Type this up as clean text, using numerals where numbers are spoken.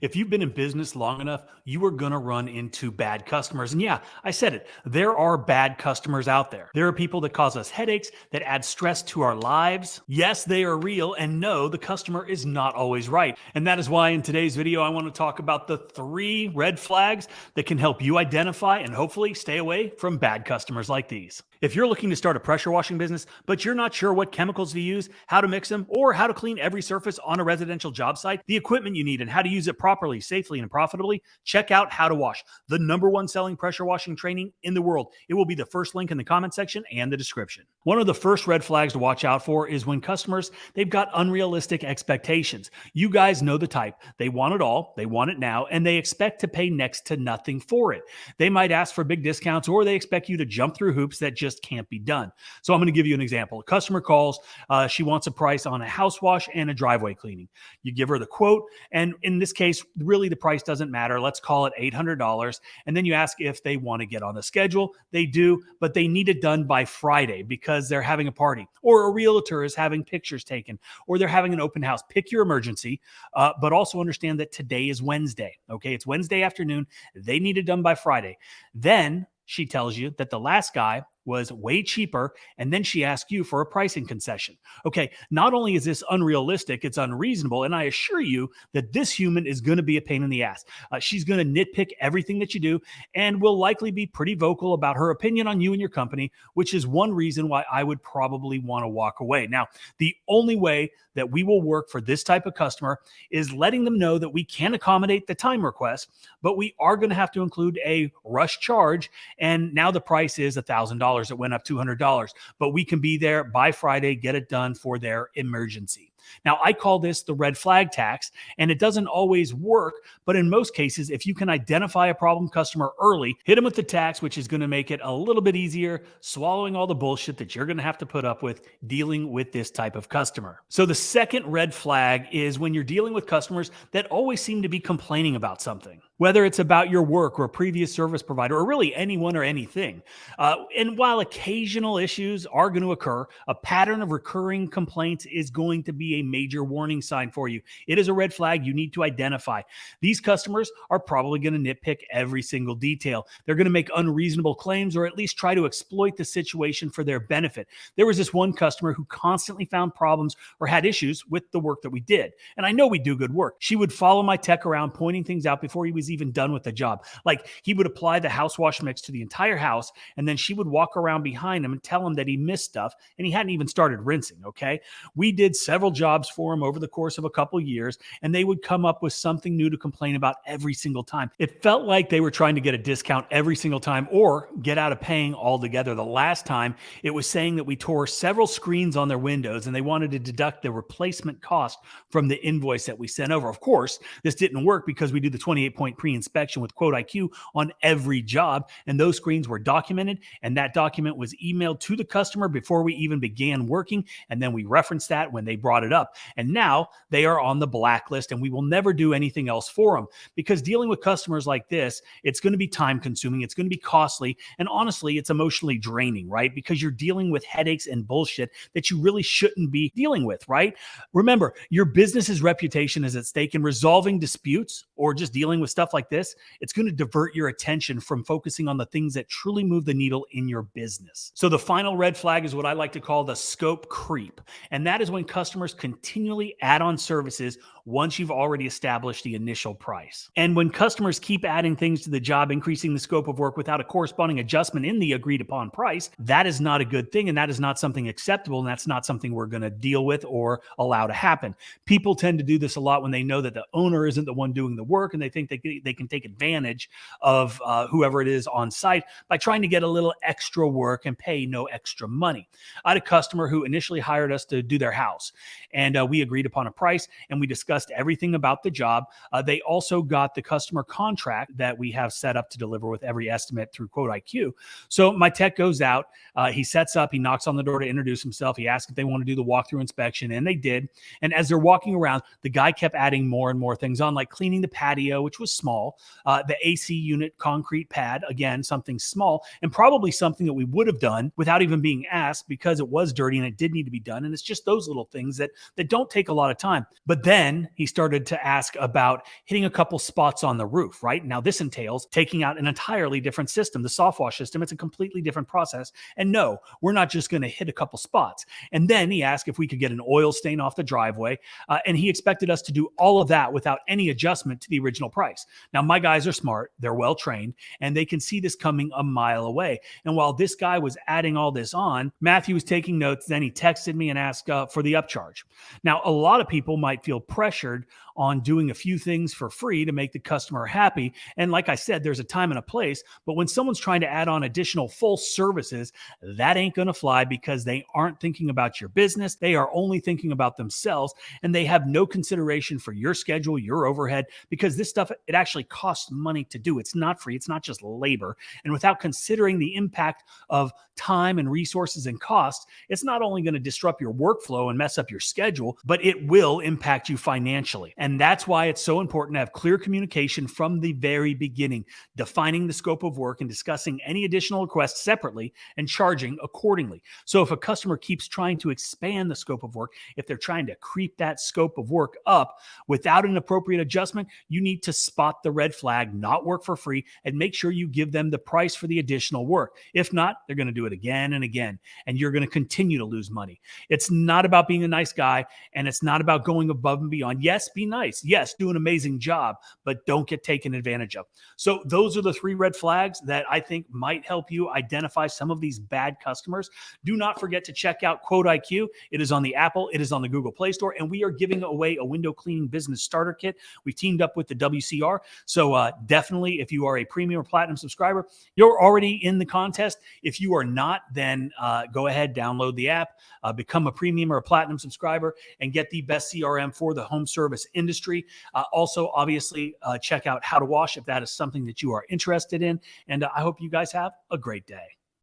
If you've been in business long enough, you are going to run into bad customers. And yeah, I said it. There are bad customers out there. There are people that cause us headaches, that add stress to our lives. Yes, they are real. And no, the customer is not always right. And that is why in today's video, I want to talk about the 3 red flags that can help you identify and hopefully stay away from bad customers like these. If you're looking to start a pressure washing business, but you're not sure what chemicals to use, how to mix them, or how to clean every surface on a residential job site, the equipment you need, and how to use it properly, safely, and profitably, check out How to Wash, the #1 selling pressure washing training in the world. It will be the first link in the comment section and the description. One of the first red flags to watch out for is when customers, they've got unrealistic expectations. You guys know the type. They want it all, they want it now, and they expect to pay next to nothing for it. They might ask for big discounts, or they expect you to jump through hoops that just can't be done. So I'm going to give you an example. A customer calls, she wants a price on a house wash and a driveway cleaning. You give her the quote, and in this case, really the price doesn't matter. Let's call it $800. And then you ask if they want to get on the schedule. They do, but they need it done by Friday because they're having a party, or a realtor is having pictures taken, or they're having an open house. Pick your emergency, but also understand that today is Wednesday. Okay, it's Wednesday afternoon. They need it done by Friday. Then she tells you that the last guy was way cheaper, and then she asked you for a pricing concession. Okay, not only is this unrealistic, it's unreasonable, and I assure you that this human is going to be a pain in the ass. She's going to nitpick everything that you do and will likely be pretty vocal about her opinion on you and your company, which is one reason why I would probably want to walk away. Now, the only way that we will work for this type of customer is letting them know that we can accommodate the time request, but we are going to have to include a rush charge, and now the price is $1,000. It went up $200, but we can be there by Friday, get it done for their emergency. Now, I call this the red flag tax, and it doesn't always work, but in most cases, if you can identify a problem customer early, hit them with the tax, which is going to make it a little bit easier swallowing all the bullshit that you're going to have to put up with dealing with this type of customer. So the second red flag is when you're dealing with customers that always seem to be complaining about something, whether it's about your work or a previous service provider, or really anyone or anything. And while occasional issues are going to occur, a pattern of recurring complaints is going to be a major warning sign for you. It is a red flag you need to identify. These customers are probably going to nitpick every single detail. They're going to make unreasonable claims, or at least try to exploit the situation for their benefit. There was this one customer who constantly found problems or had issues with the work that we did. And I know we do good work. She would follow my tech around, pointing things out before he was even done with the job. Like, he would apply the house wash mix to the entire house, and then she would walk around behind him and tell him that he missed stuff, and he hadn't even started rinsing. Okay. We did several jobs for him over the course of a couple years, and they would come up with something new to complain about every single time. It felt like they were trying to get a discount every single time, or get out of paying altogether. The last time, it was saying that we tore several screens on their windows, and they wanted to deduct the replacement cost from the invoice that we sent over. Of course, this didn't work because we do the 28-point pre-inspection with 𝗤𝘂cie𝗁𝗲 on every job, and those screens were documented, and that document was emailed to the customer before we even began working, and then we referenced that when they brought it up. And now they are on the blacklist, and we will never do anything else for them, because dealing with customers like this, it's going to be time consuming, it's going to be costly, and honestly, it's emotionally draining, right? Because you're dealing with headaches and bullshit that you really shouldn't be dealing with, right? Remember, your business's reputation is at stake, and resolving disputes or just dealing with stuff like this, it's going to divert your attention from focusing on the things that truly move the needle in your business. So the final red flag is what I like to call the scope creep. And that is when customers continually add on services once you've already established the initial price. And when customers keep adding things to the job, increasing the scope of work without a corresponding adjustment in the agreed upon price, that is not a good thing, and that is not something acceptable, and that's not something we're going to deal with or allow to happen. People tend to do this a lot when they know that the owner isn't the one doing the work, and they think they can take advantage of whoever it is on site by trying to get a little extra work and pay no extra money. I had a customer who initially hired us to do their house, and we agreed upon a price, and we discussed everything about the job. They also got the customer contract that we have set up to deliver with every estimate through 𝗤𝘂cie𝗁𝗲. So my tech goes out, he sets up, he knocks on the door to introduce himself. He asks if they want to do the walkthrough inspection, and they did. And as they're walking around, the guy kept adding more and more things on, like cleaning the patio, which was small, the AC unit concrete pad, again, something small, and probably something that we would have done without even being asked because it was dirty and it did need to be done. And it's just those little things that don't take a lot of time. But then Then he started to ask about hitting a couple spots on the roof, right? Now, this entails taking out an entirely different system, the soft wash system. It's a completely different process. And no, we're not just going to hit a couple spots. And then he asked if we could get an oil stain off the driveway. And he expected us to do all of that without any adjustment to the original price. Now, my guys are smart, they're well trained, and they can see this coming a mile away. And while this guy was adding all this on, Matthew was taking notes. Then he texted me and asked for the upcharge. Now, a lot of people might feel pressured on doing a few things for free to make the customer happy. And like I said, there's a time and a place, but when someone's trying to add on additional full services, that ain't going to fly because they aren't thinking about your business. They are only thinking about themselves, and they have no consideration for your schedule, your overhead, because this stuff, it actually costs money to do. It's not free. It's not just labor. And without considering the impact of time and resources and costs, it's not only going to disrupt your workflow and mess up your schedule, but it will impact you financially. And that's why it's so important to have clear communication from the very beginning, defining the scope of work and discussing any additional requests separately and charging accordingly. So if a customer keeps trying to expand the scope of work, if they're trying to creep that scope of work up without an appropriate adjustment, you need to spot the red flag, not work for free, and make sure you give them the price for the additional work. If not, they're going to do it again and again, and you're going to continue to lose money. It's not about being a nice guy, and it's not about going above and beyond. Yes, be nice. Yes, do an amazing job, but don't get taken advantage of. So those are the 3 red flags that I think might help you identify some of these bad customers. Do not forget to check out 𝗤𝘂cie𝗁𝗲. It is on the Apple, it is on the Google Play Store, and we are giving away a window cleaning business starter kit. We teamed up with the WCR. So definitely, if you are a premium or platinum subscriber, you're already in the contest. If you are not, then go ahead, download the app, become a premium or a platinum subscriber, and get the best CRM for the home service industry. Also, obviously, check out 𝗤𝘂𝗁𝗏 if that is something that you are interested in. And I hope you guys have a great day.